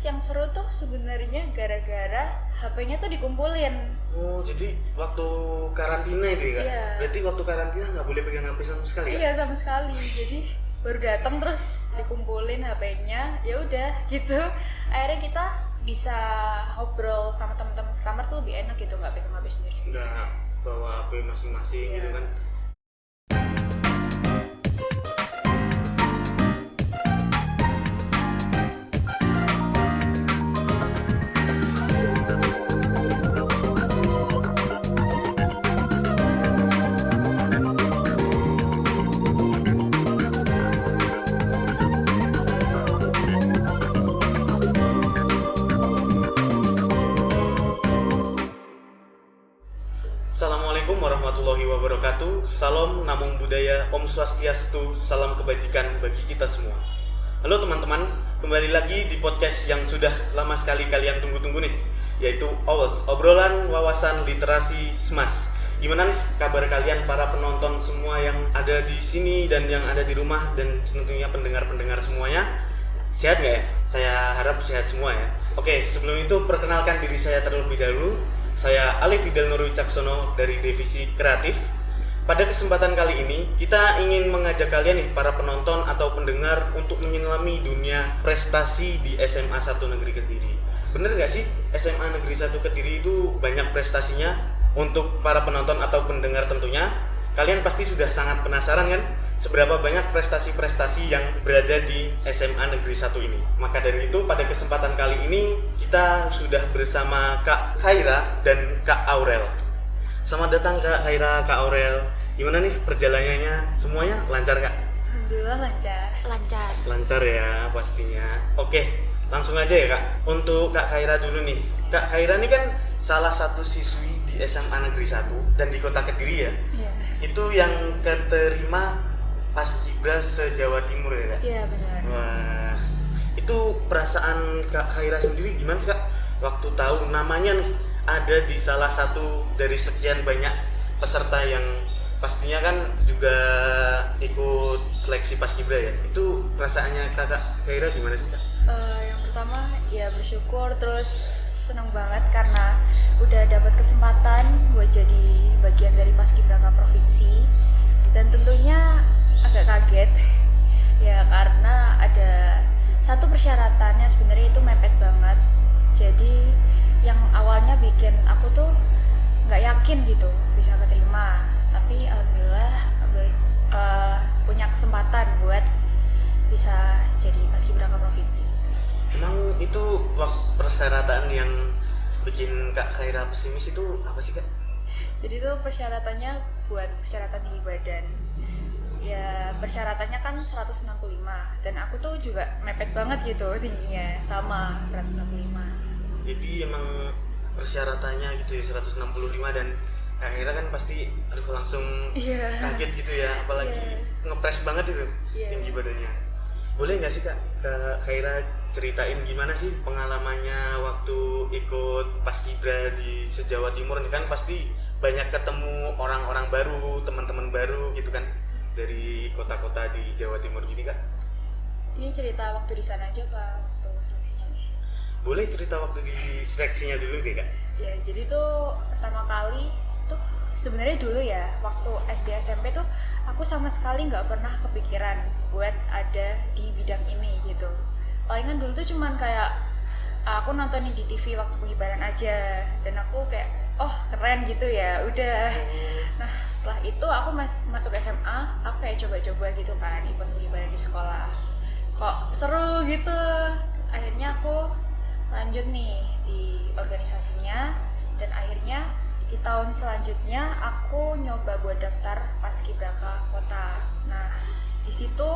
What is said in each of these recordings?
Terus yang seru tuh sebenarnya gara-gara HP-nya tuh dikumpulin. Oh, jadi waktu karantina itu ya, Kak? Iya. Berarti waktu karantina nggak boleh pegang HP sama sekali, Kak? Iya sama sekali. Jadi baru datang terus dikumpulin HP-nya, ya udah gitu. Akhirnya kita bisa ngobrol sama teman-teman sekamar tuh lebih enak gitu, nggak pegang HP sendiri. Nggak bawa HP masing-masing Iya. gitu kan? Assalamualaikum warahmatullahi wabarakatuh. Salam Namung Budaya, Om Swastiastu, salam kebajikan bagi kita semua. Halo teman-teman, kembali lagi di podcast yang sudah lama sekali kalian tunggu-tunggu nih, yaitu OWAS, obrolan wawasan literasi SMAS. Gimana nih kabar kalian para penonton semua yang ada di sini dan yang ada di rumah dan tentunya pendengar-pendengar semuanya? Sehat nggak ya? Saya harap sehat semua ya. Oke, sebelum itu perkenalkan diri saya terlebih dahulu. Saya Alif Fidel Nur Wicaksono dari Divisi Kreatif. Pada kesempatan kali ini, kita ingin mengajak kalian nih, para penonton atau pendengar, untuk menyelami dunia prestasi di SMA 1 Negeri Kediri. Bener nggak sih, SMA Negeri 1 Kediri itu banyak prestasinya? Untuk para penonton atau pendengar tentunya, kalian pasti sudah sangat penasaran kan? Seberapa banyak prestasi-prestasi yang berada di SMA Negeri 1 ini. Maka dari itu pada kesempatan kali ini kita sudah bersama Kak Khaira dan Kak Aurel. Selamat datang Kak Khaira, Kak Aurel. Gimana nih perjalanannya? Semuanya lancar Kak? Alhamdulillah lancar. Lancar ya pastinya. Oke, langsung aja ya Kak. Untuk Kak Khaira dulu nih. Kak Khaira ini kan salah satu siswi di SMA Negeri 1 dan di Kota Kediri ya. Iya. Itu yang keterima Paskibra se-Jawa Timur ya Kak? Iya benar. Wah, itu perasaan Kak Khaira sendiri gimana sih Kak? Waktu tahu namanya nih ada di salah satu dari sekian banyak peserta yang pastinya kan juga ikut seleksi Paskibra ya. Itu perasaannya Kak Khaira gimana sih Kak? Yang pertama ya bersyukur, terus senang banget karena udah dapat kesempatan buat jadi bagian dari Paskibraka Provinsi, dan tentunya agak kaget ya karena ada satu persyaratannya sebenarnya itu mepet banget. Jadi yang awalnya bikin aku tuh nggak yakin gitu bisa keterima, tapi alhamdulillah punya kesempatan buat bisa jadi Paskibraka Provinsi. Emang itu persyaratan yang bikin Kak Khaira pesimis itu apa sih Kak? Jadi tuh persyaratannya buat persyaratan tinggi badan. Ya persyaratannya kan 165 dan aku tuh juga mepet banget gitu tingginya sama 165. Jadi emang persyaratannya gitu ya 165 dan akhirnya kan pasti langsung kaget gitu ya, apalagi ngepres banget itu tinggi badannya. Boleh nggak sih Kak Khaira ceritain gimana sih pengalamannya waktu ikut Paskibra di se-Jawa Timur ini? Kan pasti banyak ketemu orang-orang baru, teman-teman baru gitu kan dari kota-kota di Jawa Timur gini Kak. Ini cerita waktu di sana aja Kak, waktu seleksinya. Boleh cerita waktu di seleksinya dulu deh Kak. Ya jadi tuh pertama kali tuh sebenarnya dulu ya waktu SD SMP tuh aku sama sekali nggak pernah kepikiran buat ada di bidang ini gitu. Palingan dulu tuh cuman kayak aku nontonin di TV waktu pengibaran aja dan aku kayak oh keren gitu ya udah. Nah setelah itu aku masuk SMA, aku kayak coba-coba gitu kan ikut pengibaran di sekolah. Kok seru gitu. Akhirnya aku lanjut nih di organisasinya dan akhirnya di tahun selanjutnya aku nyoba buat daftar Paskibraka Kota. Nah di situ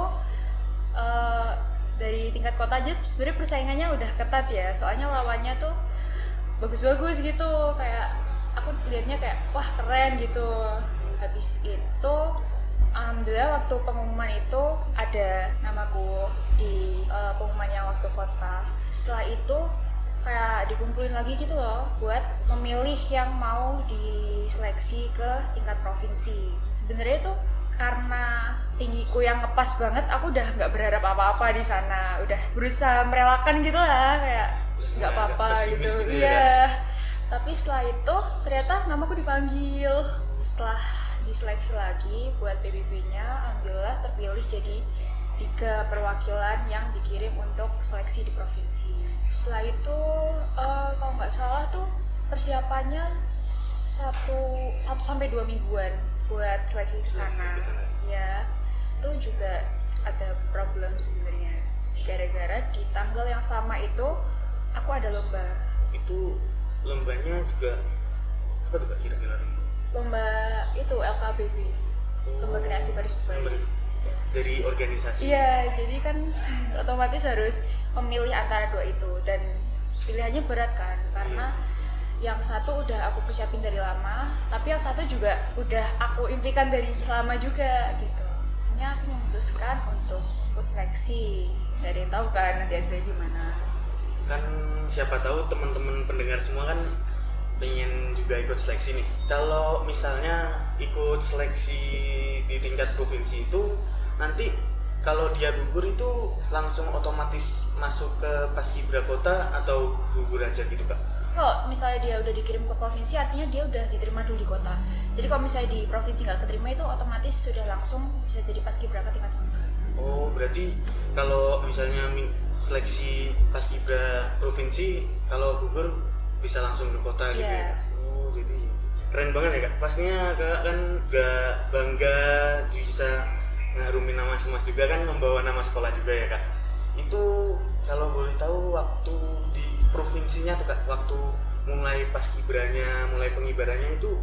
dari tingkat kota aja sebenarnya persaingannya udah ketat ya, soalnya lawannya tuh bagus-bagus gitu, kayak aku liatnya kayak wah keren gitu. Habis itu alhamdulillah waktu pengumuman itu ada namaku di pengumuman yang waktu kota. Setelah itu kayak dikumpulin lagi gitu loh buat memilih yang mau diseleksi ke tingkat provinsi. Sebenarnya tuh karena tinggiku yang ngepas banget, aku udah nggak berharap apa-apa di sana, udah berusaha merelakan gitu lah, kayak nggak apa-apa pesimis gitu. gitu ya, Iya. Tapi setelah itu ternyata namaku dipanggil. Setelah diseleksi lagi buat PBB-nya, alhamdulillah terpilih jadi 3 perwakilan yang dikirim untuk seleksi di provinsi. Setelah itu kalau nggak salah tuh persiapannya 1-2 mingguan buat seleksi ke sana. Ya, itu juga ada problem sebenarnya. Gara-gara di tanggal yang sama itu aku ada lomba. Itu lombanya juga apa tuh Kak kira-kira? Lomba itu LKBB. Lomba kreasi baris baris. Dari organisasi. Iya, jadi kan otomatis harus memilih antara 2 itu, dan pilihannya berat kan, karena yang satu udah aku persiapin dari lama, tapi yang satu juga udah aku impikan dari lama juga gitu. Ini aku memutuskan untuk ikut seleksi. Gak ada yang tahu kan nanti hasilnya gimana. Kan siapa tahu teman-teman pendengar semua kan pengen juga ikut seleksi nih. Kalau misalnya ikut seleksi di tingkat provinsi itu nanti kalau dia gugur itu langsung otomatis masuk ke Paskibra Kota atau gugur aja gitu Kak? Kalau misalnya dia udah dikirim ke provinsi, artinya dia udah diterima dulu di kota. Jadi kalau misalnya di provinsi nggak keterima, itu otomatis sudah langsung bisa jadi paskibra ke tingkat kota. Oh, berarti kalau misalnya seleksi Paskibra provinsi, kalau gugur bisa langsung ke kota gitu ya? Oh, jadi gitu. Keren banget ya Kak. Pastinya Kak kan gak bangga bisa ngarumin nama Semas juga kan, membawa nama sekolah juga ya Kak. Itu kalau boleh tahu waktu di provinsinya tuh Kak, waktu mulai paskibranya, mulai pengibarannya itu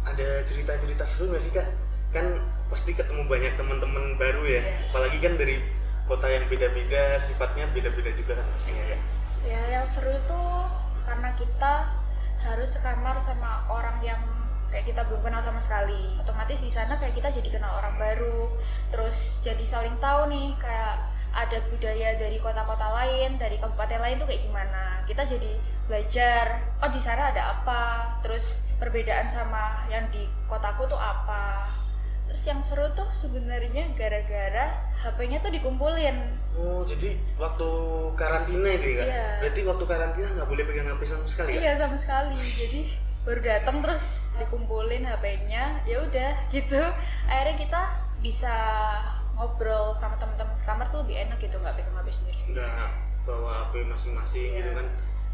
ada cerita-cerita seru nggak sih Kak? Kan pasti ketemu banyak teman-teman baru ya, apalagi kan dari kota yang beda-beda, sifatnya beda-beda juga kan pastinya ya. Ya, yang seru tuh karena kita harus sekamar sama orang yang kayak kita belum kenal sama sekali. Otomatis di sana kayak kita jadi kenal orang baru, terus jadi saling tahu nih kayak ada budaya dari kota-kota lain, dari kabupaten lain tuh kayak gimana. Kita jadi belajar, oh di sana ada apa, terus perbedaan sama yang di kotaku tuh apa. Terus yang seru tuh sebenarnya gara-gara HP-nya tuh dikumpulin. Oh, jadi waktu karantina itu ya Kak? Iya. Berarti waktu karantina nggak boleh pegang HP sama sekali ya? Iya, sama sekali. Jadi baru datang terus dikumpulin HP-nya, ya udah gitu. Akhirnya kita bisa ngobrol sama teman-teman sekamar tuh lebih enak gitu, nggak pegang HP sendiri. Nggak bawa HP masing-masing gitu kan,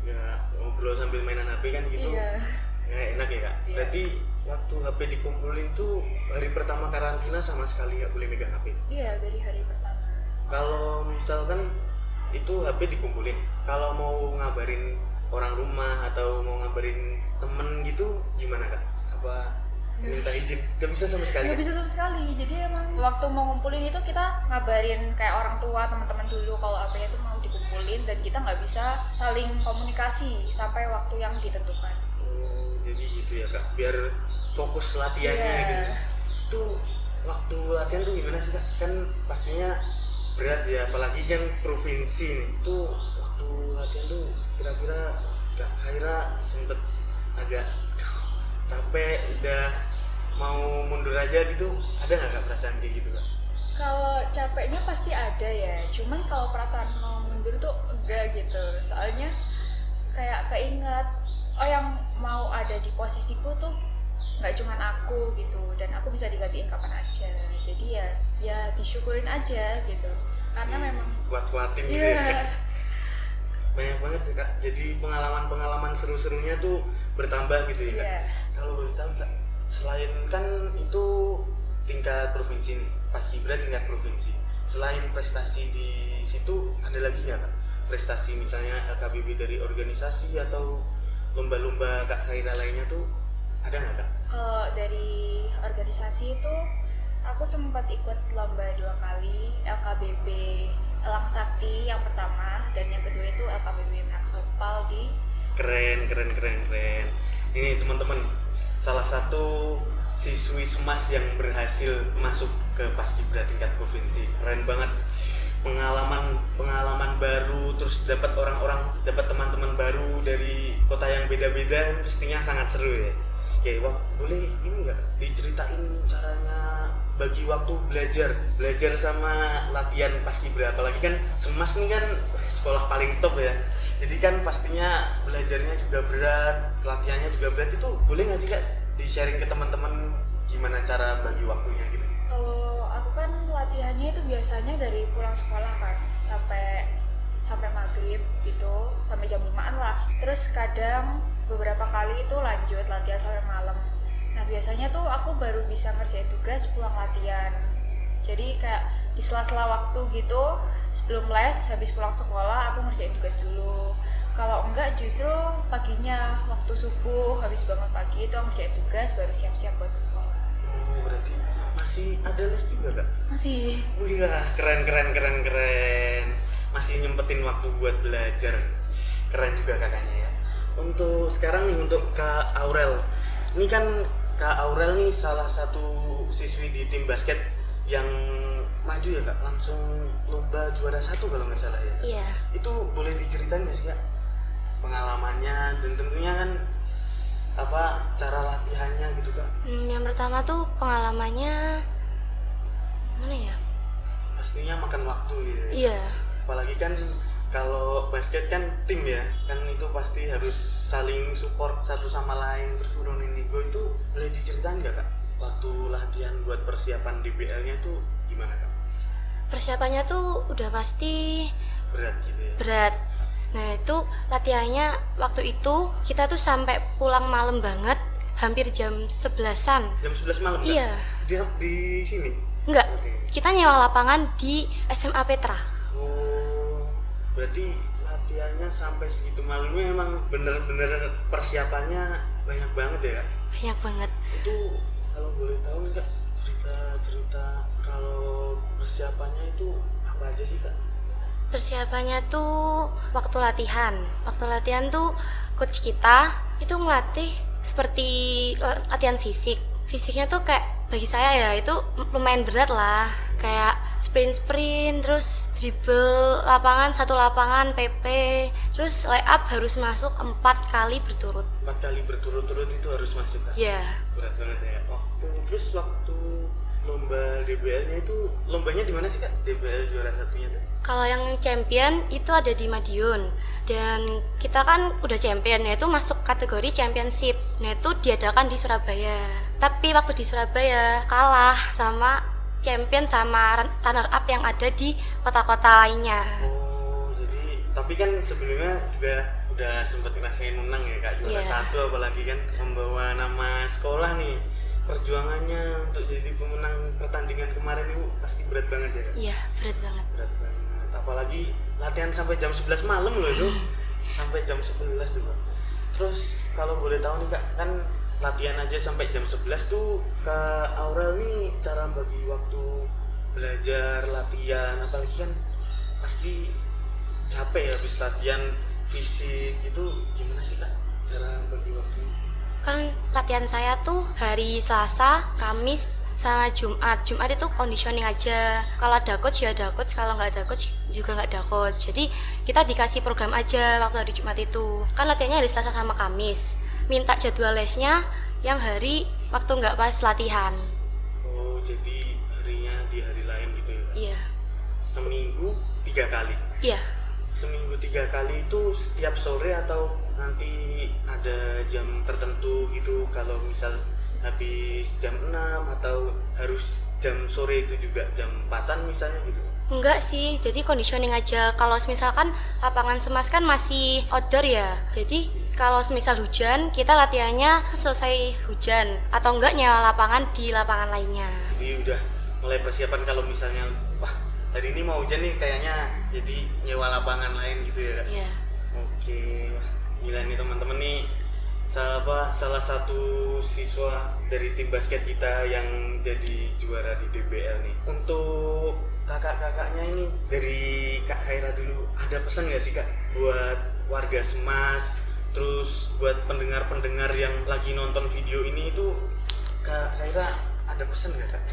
nggak ngobrol sambil mainan HP kan gitu. Nggak enak ya Kak? Berarti waktu HP dikumpulin tuh hari pertama karantina sama sekali nggak boleh megang HP? Iya, dari hari pertama. Kalau misalkan itu HP dikumpulin, kalau mau ngabarin orang rumah atau mau ngabarin temen gitu gimana Kak? Apa minta izin? Gak bisa sama sekali? Gak bisa sama sekali, jadi emang waktu mau ngumpulin itu kita ngabarin kayak orang tua, teman-teman dulu kalau HP-nya tuh mau dikumpulin, dan kita nggak bisa saling komunikasi sampai waktu yang ditentukan. Oh, jadi gitu ya Kak, biar fokus latihannya gitu. Tuh waktu latihan tuh gimana sih Kak? Kan pastinya berat ya, apalagi kan provinsi nih. Tuh waktu latihan tuh kira-kira Kak Khaira sempet agak capek, udah mau mundur aja gitu, ada nggak Kak perasaan kayak gitu Kak? Kalau capeknya pasti ada ya, cuman kalau perasaan mau mundur tuh enggak gitu. Soalnya kayak keinget, oh yang mau ada di posisiku tuh nggak cuman aku gitu, dan aku bisa digantiin kapan aja. Jadi ya disyukurin aja gitu, karena memang kuat-kuatin gitu ya. Banyak banget ya Kak, jadi pengalaman-pengalaman seru-serunya tuh bertambah gitu ya Kak. Kalau boleh tahu Kak, selain kan itu tingkat provinsi nih, Paskibra tingkat provinsi, selain prestasi di situ ada lagi nggak Kak? Prestasi misalnya LKBB dari organisasi atau lomba-lomba Kak Khaira lainnya tuh ada nggak Kak? Kalau dari organisasi itu aku sempat ikut lomba 2 kali, LKBB Elang Sakti yang pertama, dan yang kedua itu LKBB Menaksopal di Keren. Ini teman-teman, salah satu siswi Semas yang berhasil masuk ke Paskibra tingkat provinsi. Keren banget. Pengalaman baru, terus dapat orang-orang, dapat teman-teman baru dari kota yang beda-beda, pastinya sangat seru ya. Oke, boleh ini nggak diceritain caranya bagi waktu belajar sama latihan paskibra, apalagi kan Semas nih kan sekolah paling top ya, jadi kan pastinya belajarnya juga berat, latihannya juga berat. Itu boleh nggak sih Kak di sharing ke teman-teman gimana cara bagi waktunya gitu? Kalau aku kan latihannya itu biasanya dari pulang sekolah kan sampai maghrib gitu, sampai jam 5-an lah. Terus kadang beberapa kali itu lanjut latihan sampai malam. Nah biasanya tuh aku baru bisa ngerjain tugas pulang latihan. Jadi kayak di sela-sela waktu gitu, sebelum les, habis pulang sekolah aku ngerjain tugas dulu. Kalau enggak justru paginya waktu subuh habis bangun pagi itu aku ngerjain tugas baru siap-siap buat ke sekolah. Oh, berarti masih ada les juga Kak? Masih. Wih, keren. Masih nyempetin waktu buat belajar. Keren juga kakaknya ya. Untuk sekarang nih, untuk Kak Aurel. Ini kan Kak Aurel nih salah satu siswi di tim basket yang maju ya Kak, langsung lomba juara 1 kalau nggak salah ya. Iya. Itu boleh diceritain nggak sih Kak pengalamannya dan tentunya kan apa cara latihannya gitu Kak? Yang pertama tuh pengalamannya mana ya? Pastinya makan waktu gitu ya. Iya. Apalagi kan kalau basket kan tim ya, kan itu pasti harus saling support satu sama lain, terus nurunin ego. Itu boleh diceritain nggak Kak waktu latihan buat persiapan DBL-nya tuh gimana Kak? Persiapannya tuh udah pasti Berat gitu ya? berat. Nah itu latihannya waktu itu kita tuh sampai pulang malam banget, hampir jam 11-an. Jam 11 malam Kak? Iya. Di sini? Enggak, Oke. kita nyewa lapangan di SMA Petra. Oh, berarti latihannya sampai segitu malamnya emang bener-bener persiapannya banyak banget ya Kak? Banyak banget. Itu kalau boleh tahu nih Kak, cerita kalau persiapannya itu apa aja sih Kak? Persiapannya tuh waktu latihan. Waktu latihan tuh coach kita itu ngelatih seperti latihan fisik. Fisiknya tuh kayak bagi saya ya itu lumayan berat lah. Kayak sprint, terus dribble lapangan, satu lapangan, PP, terus layup harus masuk 4 kali berturut. 4 kali berturut-turut itu harus masuk Kak? Iya. Berat banget ya. Waktu lomba DBL-nya itu lombanya di mana sih Kak? DBL juara satunya tuh? Kalau yang champion itu ada di Madiun. Dan kita kan udah champion, yaitu masuk kategori championship. Nah itu diadakan di Surabaya. Tapi waktu di Surabaya kalah sama champion sama runner up yang ada di kota-kota lainnya. Oh, jadi tapi kan sebelumnya juga udah sempat ngerasain menang ya Kak, juara satu, apalagi kan membawa nama sekolah nih. Perjuangannya untuk jadi pemenang pertandingan kemarin itu pasti berat banget ya Kak? Iya, berat banget. Berat banget. Apalagi latihan sampai jam 11 malam loh itu. Sampai jam 11 tuh Kak. Terus kalau boleh tahu nih Kak, kan latihan aja sampai jam 11 tuh Kak Aurel nih cara bagi waktu belajar, latihan, apalagi kan pasti capek ya habis latihan fisik itu, gimana sih Kak cara bagi waktunya? Kan latihan saya tuh hari Selasa, Kamis, sama Jumat. Jumat itu conditioning aja. Kalau ada coach ya ada coach, kalau nggak ada coach juga nggak ada coach. Jadi kita dikasih program aja waktu hari Jumat itu. Kan latihannya hari Selasa sama Kamis. Minta jadwal lesnya yang hari waktu nggak pas latihan. Oh, jadi harinya di hari lain gitu ya Kak? Iya. Seminggu 3 kali? Iya. Seminggu 3 kali itu setiap sore atau nanti ada jam tertentu gitu, kalau misal habis jam 6 atau harus jam sore itu juga jam 4-an misalnya gitu? Enggak sih, jadi conditioning aja. Kalau misalkan lapangan Semas kan masih outdoor ya. Jadi kalau misal hujan, kita latihannya selesai hujan atau enggak nyewa lapangan di lapangan lainnya. Jadi udah mulai persiapan kalau misalnya wah hari ini mau hujan nih kayaknya, jadi nyewa lapangan lain gitu ya Kak? Iya. Oke, wah gila nih teman-teman nih, salah satu siswa dari tim basket kita yang jadi juara di DBL nih. Untuk kakak-kakaknya ini, dari Kak Khaira dulu, ada pesan nggak sih Kak buat warga Semas, terus buat pendengar-pendengar yang lagi nonton video ini itu, Kak Khaira ada pesan nggak Kak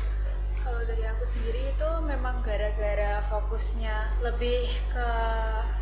Kalau dari aku sendiri itu memang gara-gara fokusnya lebih ke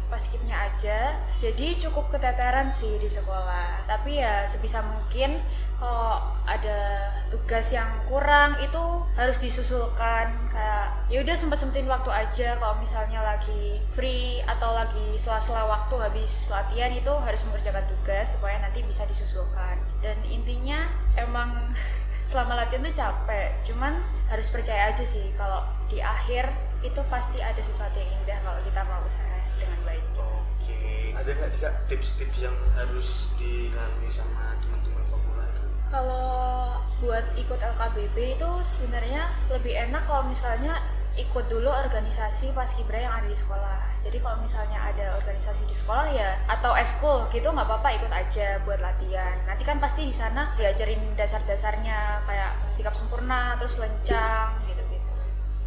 paskibnya aja, jadi cukup keteteran sih di sekolah. Tapi ya sebisa mungkin kalau ada tugas yang kurang itu harus disusulkan, kayak ya udah sempetin waktu aja. Kalau misalnya lagi free atau lagi sela-sela waktu habis latihan itu harus mengerjakan tugas supaya nanti bisa disusulkan. Dan intinya emang selama latihan tuh capek, cuman harus percaya aja sih kalau di akhir itu pasti ada sesuatu yang indah kalau kita mau usaha dengan baik. Oke, ada nggak sih Kak tips-tips yang harus dilalui sama teman-teman pemula itu? Kalau buat ikut LKBB itu sebenarnya lebih enak kalau misalnya ikut dulu organisasi paskibra yang ada di sekolah. Jadi kalau misalnya ada organisasi di sekolah ya atau eskul gitu nggak apa-apa, ikut aja buat latihan. Nanti kan pasti di sana diajarin dasar-dasarnya kayak sikap sempurna, terus lencang gitu-gitu.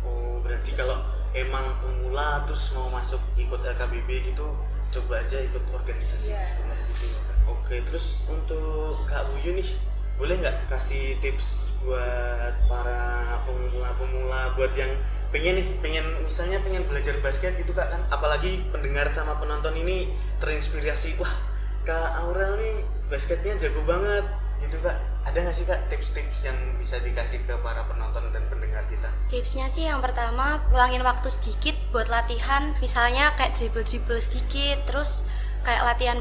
Oh, berarti kalau emang pemula terus mau masuk ikut LKBB gitu, coba aja ikut organisasi di sekolah gitu ya Kak. Oke, terus untuk Kak Buyu nih, boleh nggak kasih tips buat para pemula-pemula buat yang pengen misalnya pengen belajar basket gitu Kak, kan apalagi pendengar sama penonton ini terinspirasi, wah Kak Aurel nih basketnya jago banget gitu Kak. Ada nggak sih Kak tips-tips yang bisa dikasih ke para penonton dan pendengar kita? Tipsnya sih yang pertama, luangin waktu sedikit buat latihan, misalnya kayak dribble sedikit, terus kayak latihan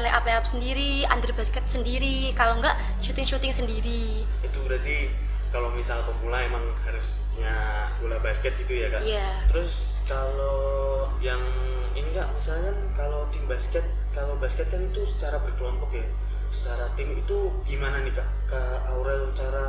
layup sendiri, under basket sendiri, kalau enggak shooting sendiri. Itu berarti kalau misal pemula emang harusnya bola basket gitu ya Kak? Iya. Terus kalau yang ini Kak, misalnya kan kalau tim basket, kalau basket kan itu secara berkelompok ya, secara tim itu gimana nih Kak? Kak Aurel cara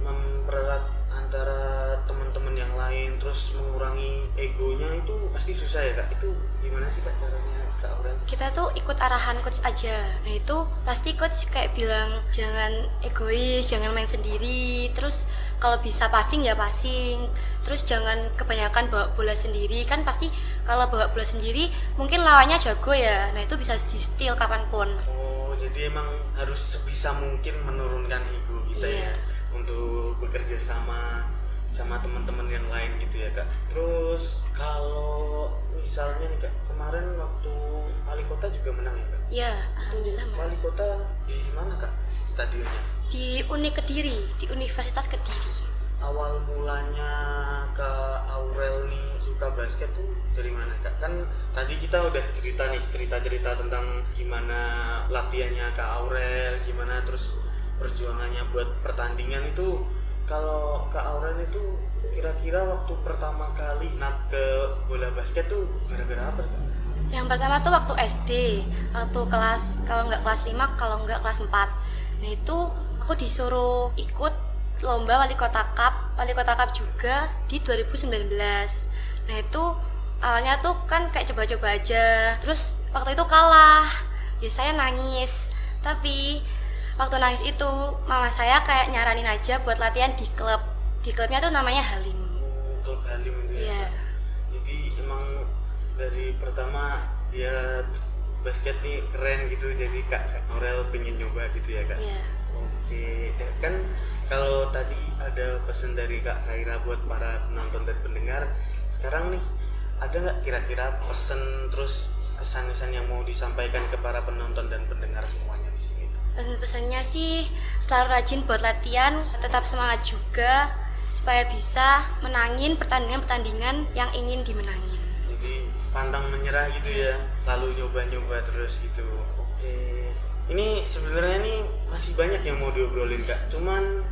mempererat antara teman-teman yang lain terus mengurangi egonya itu pasti susah ya Kak? Itu gimana sih Kak caranya Kak Aurel? Kita tuh ikut arahan coach aja. Nah itu pasti coach kayak bilang jangan egois, jangan main sendiri. Terus kalau bisa passing ya passing. Terus jangan kebanyakan bawa bola sendiri. Kan pasti kalau bawa bola sendiri mungkin lawannya jago ya. Nah itu bisa di steal kapanpun. Oh, jadi emang harus sebisa mungkin menurunkan ego kita ya untuk bekerja sama teman-teman yang lain gitu ya Kak. Terus kalau misalnya nih Kak, kemarin waktu wali kota juga menang ya Kak? Ya, alhamdulillah. Wali kota di mana Kak stadionnya? Di Kediri, di Universitas Kediri. Awal mulanya Kak Aurel nih suka basket tuh dari mana Kak? Kan tadi kita udah cerita tentang gimana latihannya Kak Aurel, gimana terus perjuangannya buat pertandingan itu. Kalau Kak Aurel itu kira-kira waktu pertama kali ke bola basket tuh gara-gara apa Kak? Yang pertama tuh waktu SD, waktu kelas, kalau nggak kelas 5, kalau nggak kelas 4. Nah itu aku disuruh ikut lomba Wali Kota Cup juga di 2019. Nah itu awalnya tuh kan kayak coba-coba aja, terus waktu itu kalah, ya saya nangis. Tapi waktu nangis itu mama saya kayak nyaranin aja buat latihan di klubnya tuh namanya Halim. Klub Halim itu ya. Iya. Jadi emang dari pertama dia basket nih keren gitu, jadi Kak Aurel pengen nyoba gitu ya Kak? Iya. Oke, kan kalau tadi ada pesan dari Kak Khaira buat para penonton dan pendengar, sekarang nih ada nggak kira-kira pesan terus kesan-kesan yang mau disampaikan ke para penonton dan pendengar semuanya di sini? Pesan-pesannya sih selalu rajin buat latihan, tetap semangat juga supaya bisa menangin pertandingan yang ingin dimenangin. Jadi pantang menyerah gitu ya, lalu nyoba-nyoba terus gitu. Oke, ini sebenarnya nih masih banyak yang mau diobrolin Kak, cuman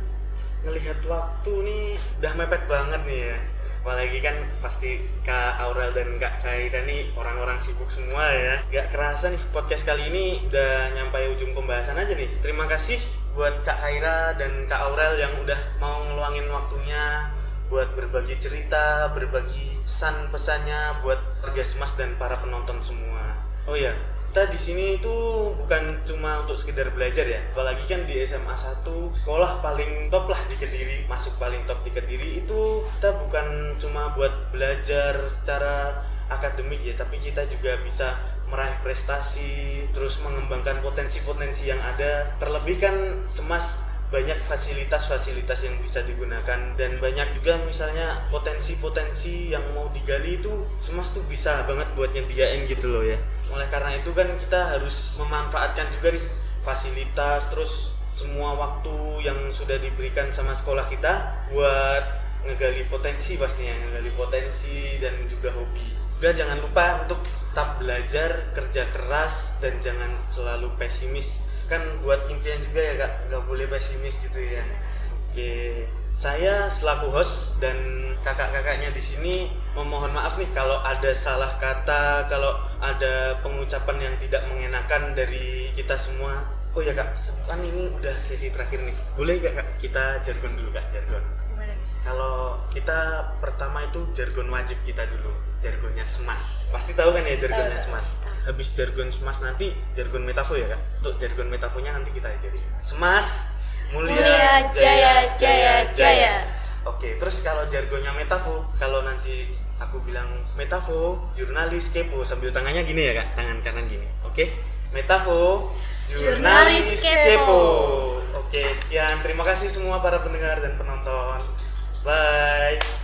ngelihat waktu nih udah mepet banget nih ya. Apalagi kan pasti Kak Aurel dan Kak Khaira nih orang-orang sibuk semua ya. Gak kerasa nih podcast kali ini udah nyampai ujung pembahasan aja nih. Terima kasih buat Kak Khaira dan Kak Aurel yang udah mau ngeluangin waktunya buat berbagi cerita, berbagi pesan-pesannya buat warga Semas dan para penonton semua. Oh ya, kita di sini itu bukan cuma untuk sekedar belajar ya, apalagi kan di SMA 1 sekolah paling top lah di Kediri, masuk paling top di Kediri itu kita bukan cuma buat belajar secara akademik ya, tapi kita juga bisa meraih prestasi, terus mengembangkan potensi-potensi yang ada. Terlebih kan Semas banyak fasilitas-fasilitas yang bisa digunakan, dan banyak juga misalnya potensi-potensi yang mau digali itu Semas tuh bisa banget buat nyediain gitu loh ya. Oleh karena itu kan kita harus memanfaatkan juga nih fasilitas, terus semua waktu yang sudah diberikan sama sekolah kita buat ngegali potensi, pastinya ngegali potensi dan juga hobi. Juga jangan lupa untuk tetap belajar, kerja keras, dan jangan selalu pesimis. Kan buat impian juga ya kak, nggak boleh pesimis gitu ya. Oke, saya selaku host dan kakak-kakaknya di sini memohon maaf nih kalau ada salah kata, kalau ada pengucapan yang tidak mengenakan dari kita semua. Oh ya kak, kan ini udah sesi terakhir nih, boleh gak kak kita jargon dulu kak, jargon? Gimana nih? Kalau kita pertama itu jargon wajib kita dulu, jargonnya Semas. Pasti tahu kan ya jargonnya Tahu. Semas. Habis jargon Semas nanti jargon Metafo ya kak. Untuk jargon Metafonya nanti kita ajarin. Semas, mulia, jaya, jaya, jaya. Oke, terus kalau jargonnya Metafo, kalau nanti aku bilang Metafo, jurnalis kepo, sambil tangannya gini ya kak, tangan kanan gini. Oke, Metafo, jurnalis kepo. Oke, sekian. Terima kasih semua para pendengar dan penonton. Bye.